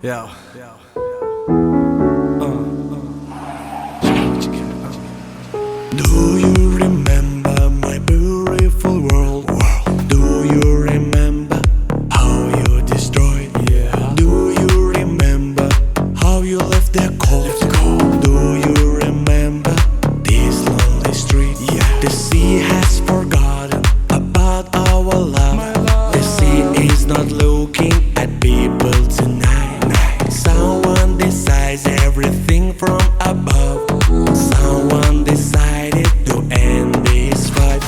Yeah. Do you remember my beautiful world? Do you remember how you destroyed? Do you remember how you left the cold? Do you remember this lonely street? The sea has forgotten about our love. The sea is not looking at people tonight. Someone decides everything from above. Someone decided to end this fight.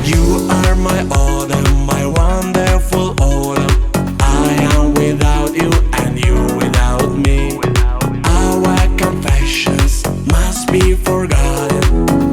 You are my autumn, my wonderful autumn. I am without you and you without me. Our confessions must be forgotten.